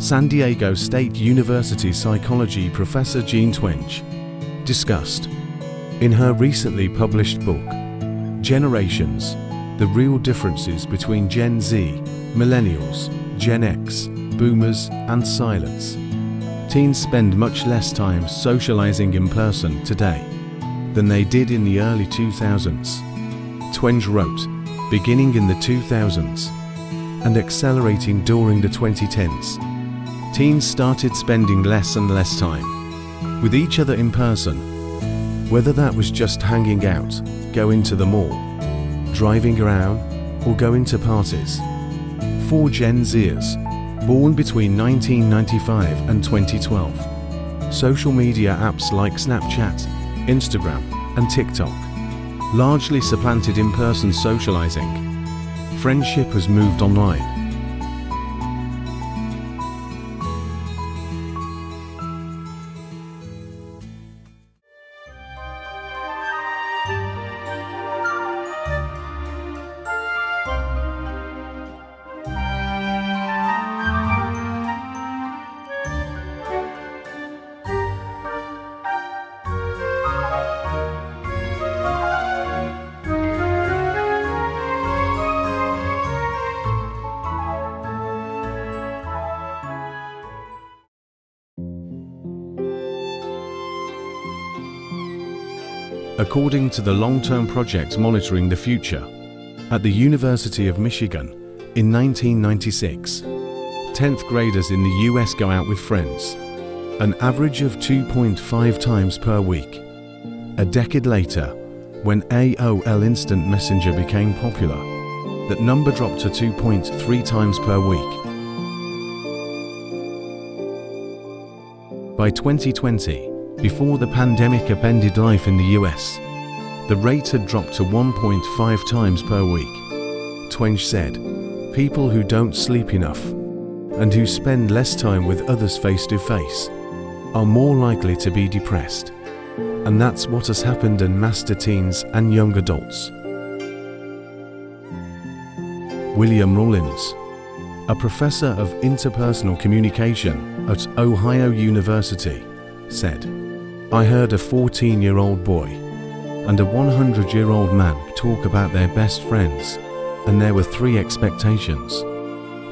San Diego State University psychology professor Jean Twenge discussed in her recently published book, Generations: The Real Differences Between Gen Z, Millennials, Gen X, Boomers, and Silence. Teens spend much less time socializing in person today than they did in the early 2000s. Twenge wrote, beginning in the 2000s and accelerating during the 2010s, teens started spending less and less time with each other in person, whether that was just hanging out, going to the mall, driving around, or going to parties. For Gen Zers, born between 1995 and 2012, social media apps like Snapchat, Instagram, and TikTok largely supplanted in-person socializing. Friendship has moved online. According to the long-term project monitoring the future at the University of Michigan in 1996, 10th graders in the US go out with friends an average of 2.5 times per week. A decade later, when AOL Instant Messenger became popular, that number dropped to 2.3 times per week. By 2020, before the pandemic upended life in the US, the rate had dropped to 1.5 times per week. Twenge said, people who don't sleep enough and who spend less time with others face-to-face are more likely to be depressed. And that's what has happened en masse to teens and young adults. William Rollins, a professor of interpersonal communication at Ohio University, said, I heard a 14-year-old boy and a 100-year-old man talk about their best friends, and there were 3 expectations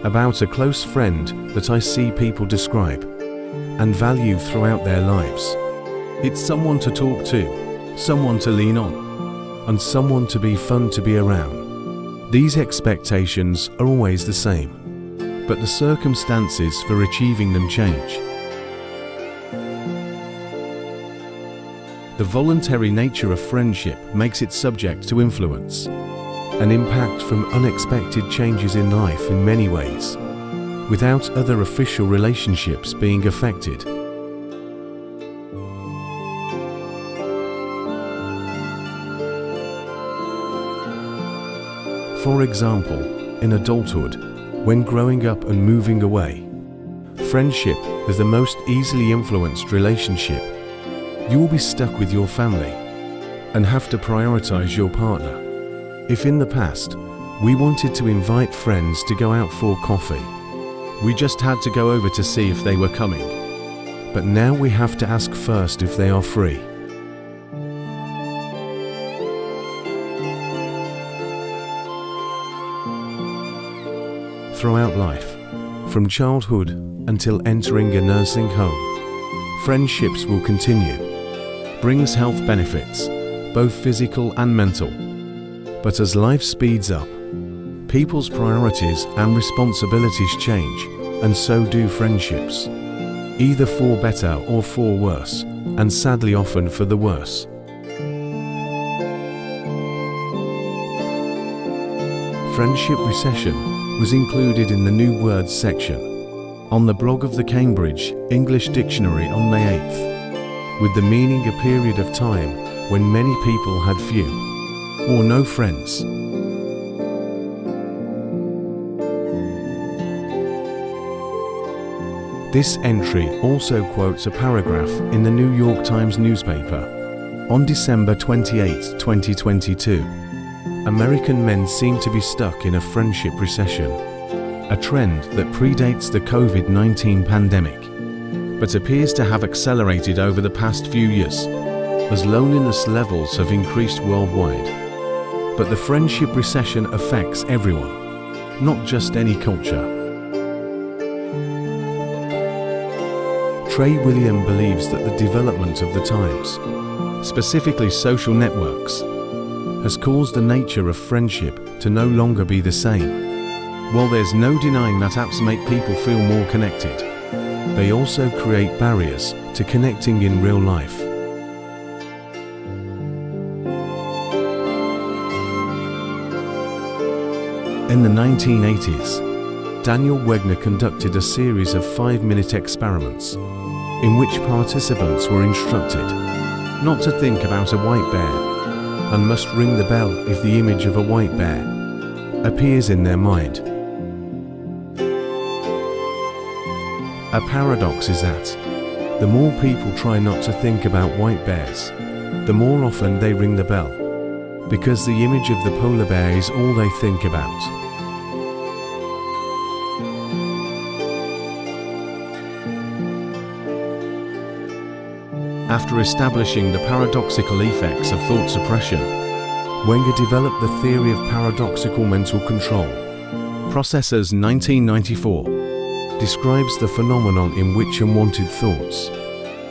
about a close friend that I see people describe and value throughout their lives. It's someone to talk to, someone to lean on, and someone to be fun to be around. These expectations are always the same, but the circumstances for achieving them change. The voluntary nature of friendship makes it subject to influence and impact from unexpected changes in life in many ways, without other official relationships being affected. For example, in adulthood, when growing up and moving away, friendship is the most easily influenced relationship. You will be stuck with your family and have to prioritize your partner. If in the past, we wanted to invite friends to go out for coffee, we just had to go over to see if they were coming. But now we have to ask first if they are free. Throughout life, from childhood until entering a nursing home, friendships will continue. Brings health benefits, both physical and mental. But as life speeds up, people's priorities and responsibilities change, and so do friendships, either for better or for worse, and sadly often for the worse. Friendship recession was included in the new words section on the blog of the Cambridge English Dictionary on May 8th. With the meaning a period of time when many people had few or no friends. This entry also quotes a paragraph in the New York Times newspaper on December 28, 2022. American men seem to be stuck in a friendship recession. a trend that predates the COVID-19 pandemic, but appears to have accelerated over the past few years, as loneliness levels have increased worldwide. But the friendship recession affects everyone, not just any culture. Trey William believes that the development of the times, specifically social networks, has caused the nature of friendship to no longer be the same. While there's no denying that apps make people feel more connected, they also create barriers to connecting in real life. In the 1980s, Daniel Wegner conducted a series of 5-minute experiments in which participants were instructed not to think about a white bear and must ring the bell if the image of a white bear appears in their mind. A paradox is that the more people try not to think about white bears, the more often they ring the bell, because the image of the polar bear is all they think about. After establishing the paradoxical effects of thought suppression, Wenger developed the theory of paradoxical mental control. Processors 1994 describes the phenomenon in which unwanted thoughts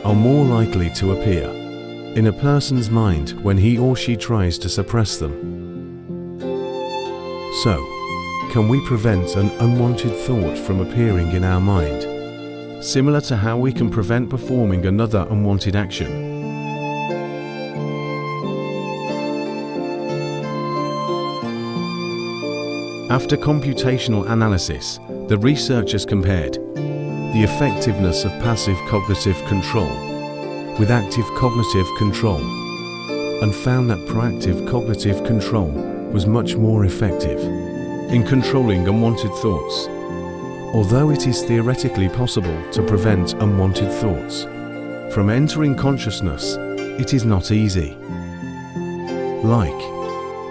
are more likely to appear in a person's mind when he or she tries to suppress them. So, can we prevent an unwanted thought from appearing in our mind, similar to how we can prevent performing another unwanted action? After computational analysis, the researchers compared the effectiveness of passive cognitive control with active cognitive control and found that proactive cognitive control was much more effective in controlling unwanted thoughts. Although it is theoretically possible to prevent unwanted thoughts from entering consciousness, it is not easy.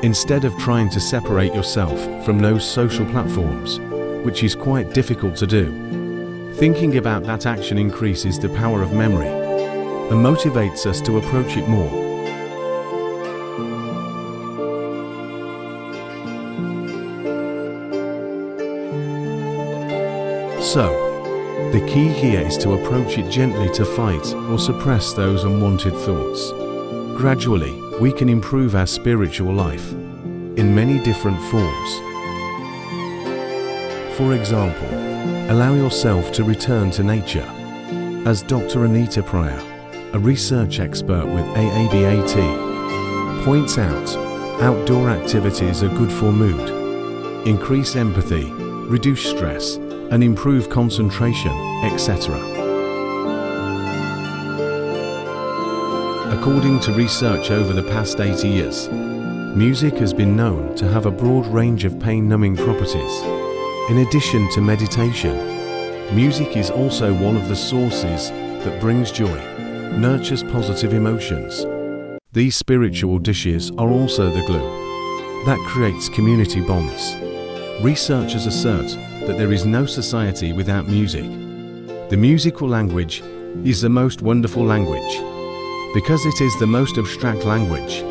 Instead of trying to separate yourself from those social platforms, which is quite difficult to do, thinking about that action increases the power of memory and motivates us to approach it more. So, the key here is to approach it gently to fight or suppress those unwanted thoughts. Gradually, we can improve our spiritual life in many different forms. For example, allow yourself to return to nature. As Dr. Anita Pryor, a research expert with AABAT, points out, outdoor activities are good for mood, increase empathy, reduce stress, and improve concentration, etc. According to research over the past 80 years, music has been known to have a broad range of pain-numbing properties. In addition to meditation, music is also one of the sources that brings joy, nurtures positive emotions. These spiritual dishes are also the glue that creates community bonds. Researchers assert that there is no society without music. The musical language is the most wonderful language, because it is the most abstract language.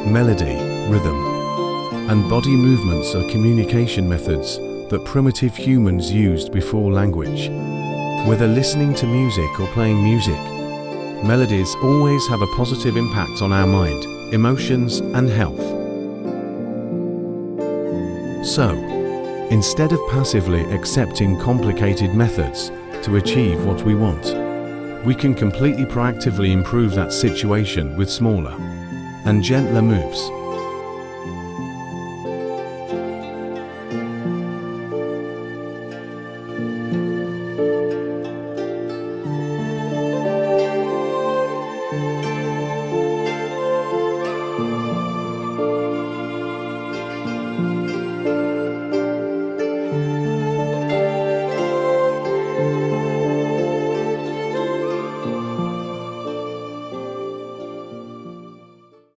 Melody, rhythm, and body movements are communication methods that primitive humans used before language. Whether listening to music or playing music, melodies always have a positive impact on our mind, emotions, and health. So, instead of passively accepting complicated methods to achieve what we want, we can completely proactively improve that situation with smaller and gentler moves.